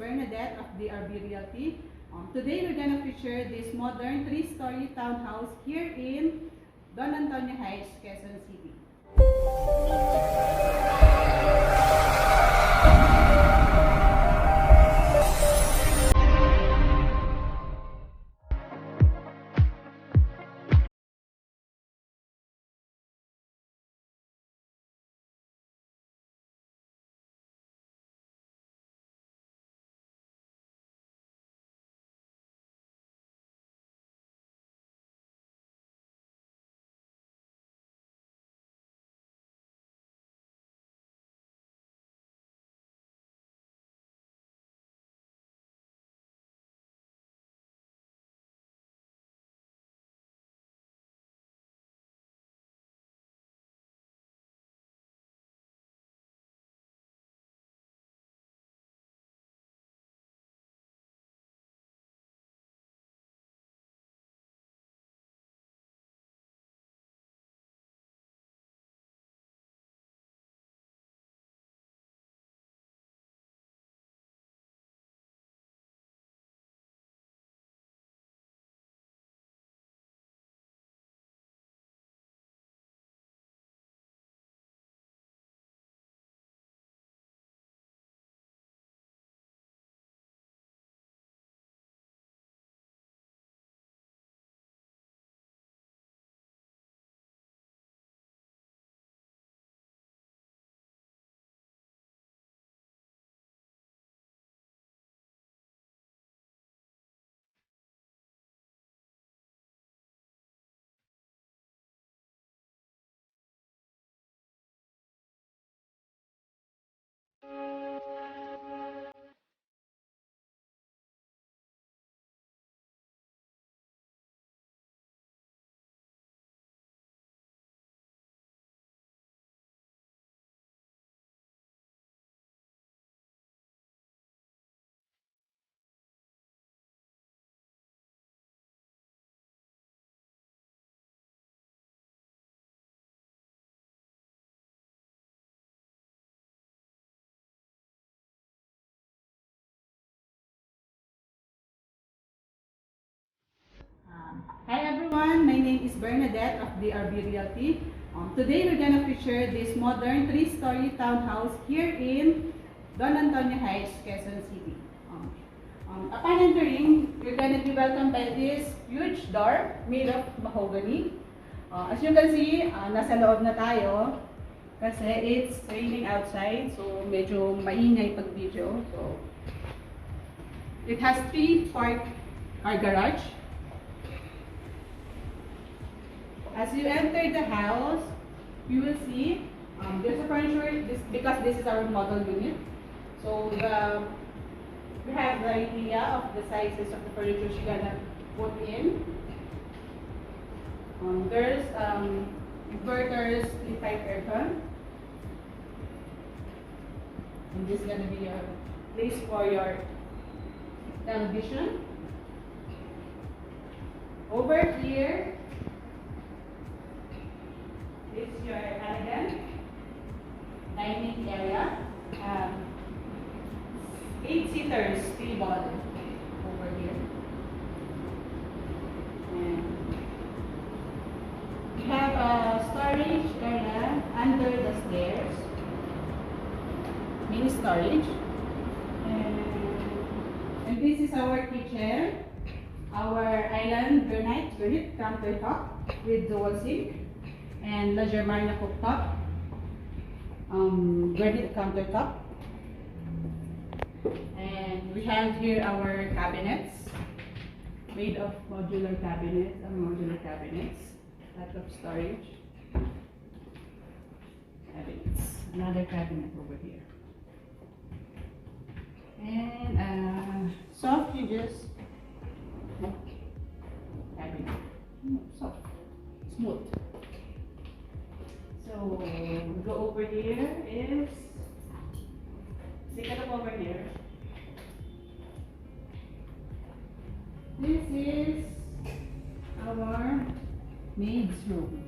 Bernadette of DRB Realty. Today we're gonna feature this modern 3-story townhouse here in Don Antonio Heights, Quezon City. Hi everyone, my name is Bernadette of DRB Realty. Today we're gonna feature this modern 3-story townhouse here in Don Antonio Heights, Quezon City. Upon entering, you're gonna be welcomed by this huge door made of mahogany. As you can see, nasa loob na tayo kasi it's raining outside, so medyo maingay pag video. So, it has 3 car garage. As you enter the house, you will see there's a furniture because this is our model unit. So we have the idea of the sizes of the furniture you're gonna put in. There's inverters, 3-type aircon. And this is gonna be a place for your television. Over here, this is your elegant dining area. 8-seaters table over here. And we have a storage area under the stairs. Mini storage. And this is our kitchen. Our island granite countertop with dual sink. And La Germania cooktop, granite countertop. And we have here our cabinets, made of modular cabinets, lot of storage. Cabinets, another cabinet over here. And soft hinges, cabinet, soft, smooth. So, go over here is, stick it up over here. This is our maid's room.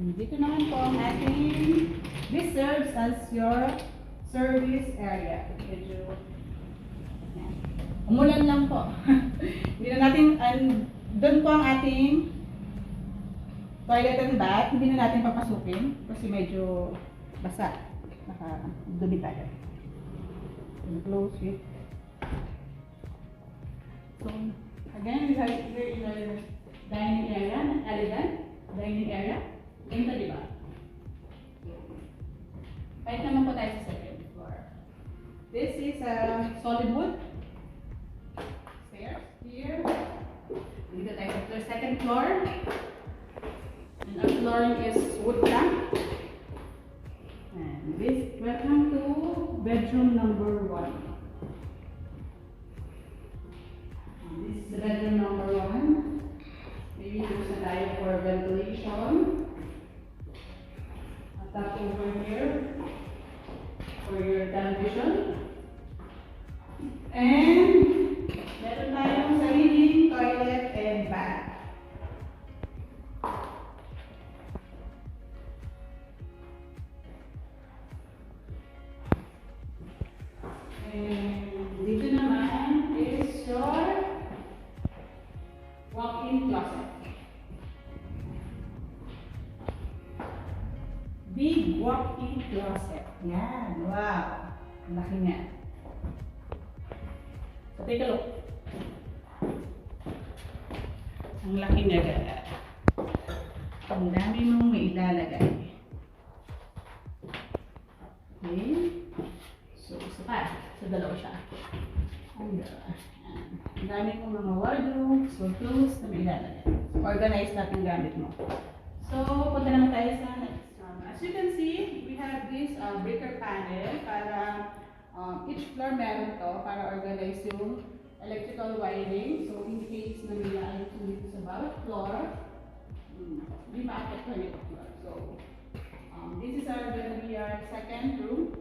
Dito naman po ang ating, this serves as your service area. Medyo, yan. Umulan lang po. Hindi na natin, doon po ang ating toilet and bath. Hindi na natin papasukin kasi medyo basa. Naka-dumi tayo. Close it. So, again, we have here in our dining area, elegant dining area. Ganda, di ba? Kahit naman po tayo sa second floor. This is a solid wood stairs here. Dito tayo sa second floor. And our flooring is wood plank. And this, welcome to bedroom number 1. This is the bedroom number 1. Maybe there's a light for ventilation. A tap over here for your television. And meron tayong sariling toilet and bath. And dito naman is your walk-in closet. Big walk-in closet. Yan. Wow. Ang laki niya. So, take a look. Ang laki niya. Ang dami mong may ilalagay. Okay. So, isa pa. So, dalawa siya. Ang dami mong mga wardrobe, so clothes na may ilalagay. So, organize lahat ng gamit mo. So, punta naman tayo sa next. As you can see, we have this breaker panel para each floor meron to para organize yung electrical wiring. So, in case na may ayos dito sa bawat floor, di ma-affect ko yung floor. So, this is going to be our second room.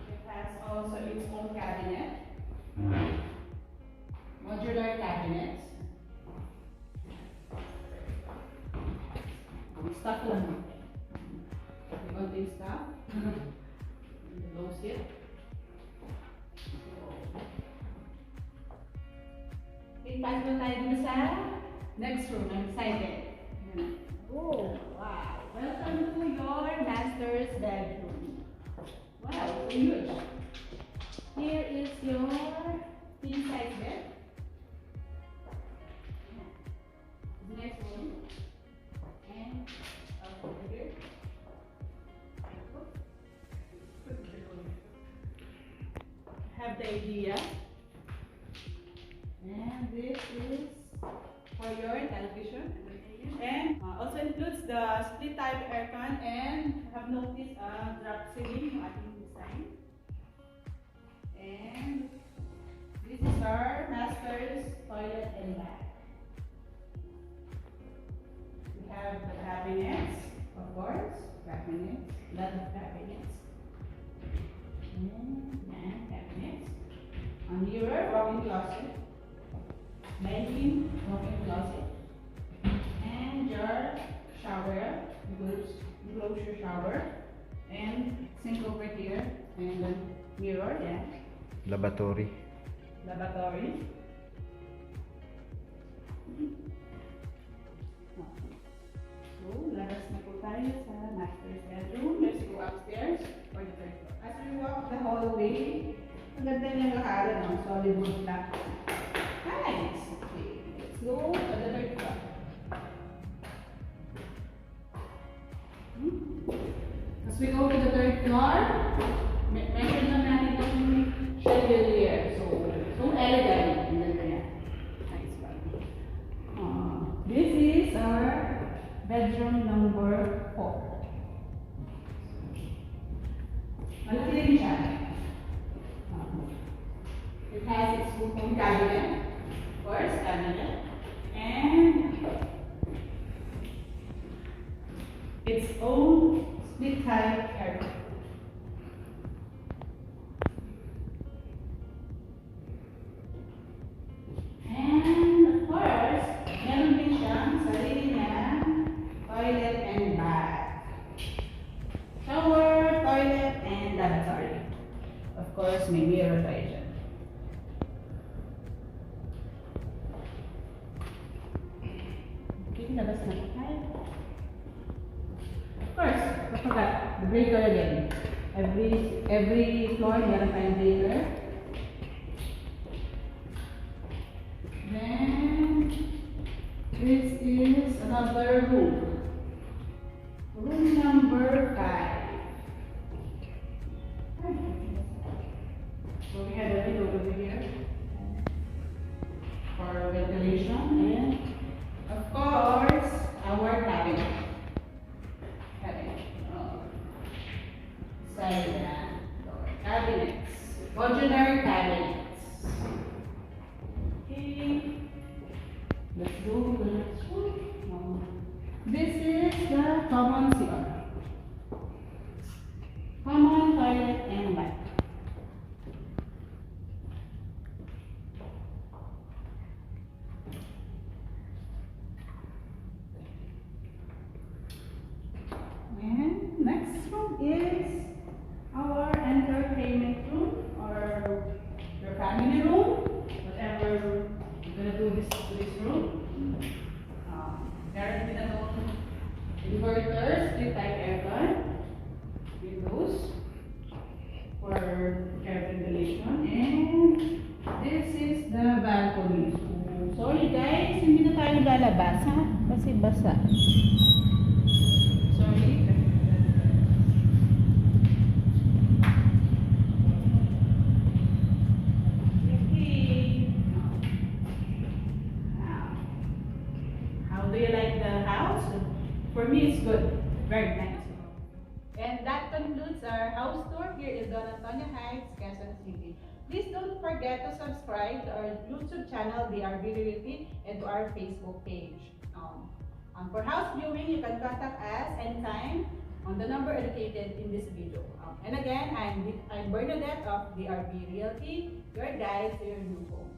It has also its own cabinet. Modular cabinets. Stuff lang. Konting stuff. Low seat. Okay, pass na tayo dun sa next room. I'm excited. Oh, wow. Welcome to your master's bedroom. Wow, so huge. Here is your king-size bed. The next one. And over here. Have the idea. And this is for your television. And also includes the split type aircon and have noticed a drop ceiling yung ating design. And this is our master's toilet and bath. We have the cabinets, of course, cabinets, lot of cabinets. And cabinets. A mirror, walk-in closet. Banking, walk-in closet. And your shower, enclosure shower. And sink over here. And then mirror, yeah. Lavatory. Lavatory. So, labas na po tayo sa master's bedroom. Let's go upstairs for the third floor. As we walk the hallway, ang ganda niyang lakaran ng solid wood block. Nice! Okay, let's go to the third floor. As we go to the third floor, meron lang natin itong chandelier. So elegant. Ang ganda niya. Nice one. This is our bedroom number 4. Malaki rin siya. It has its own cabinet. Of course, cabinet. And its own split type aircon. And of course, meron din siyang sarili niya labas na. Hi. Of course, I forgot, the breaker again. Every floor, meron tayong breaker. Then, this is another room. Room number 5. So we have a window over here for ventilation and of course our cabinet. Cabinets. Modular cabinets. Okay. Let's go to the next one. This is the common CR. Common toilet and bath. And next room is our entertainment room or your family room, whatever you're gonna do this room. Meron din itong inverters, split type aircon, windows for air ventilation, and this is the balcony. So, sorry guys, hindi na tayo lalabas ha, kasi basa. Sorry. Do you like the house? For me, it's good. Very nice. And that concludes our house tour here in Don Antonio Heights, Quezon City. Please don't forget to subscribe to our YouTube channel, DRB Realty, and to our Facebook page. For house viewing, you can contact us anytime on the number indicated in this video. And again, I'm Bernadette of DRB Realty, your guide to your new home.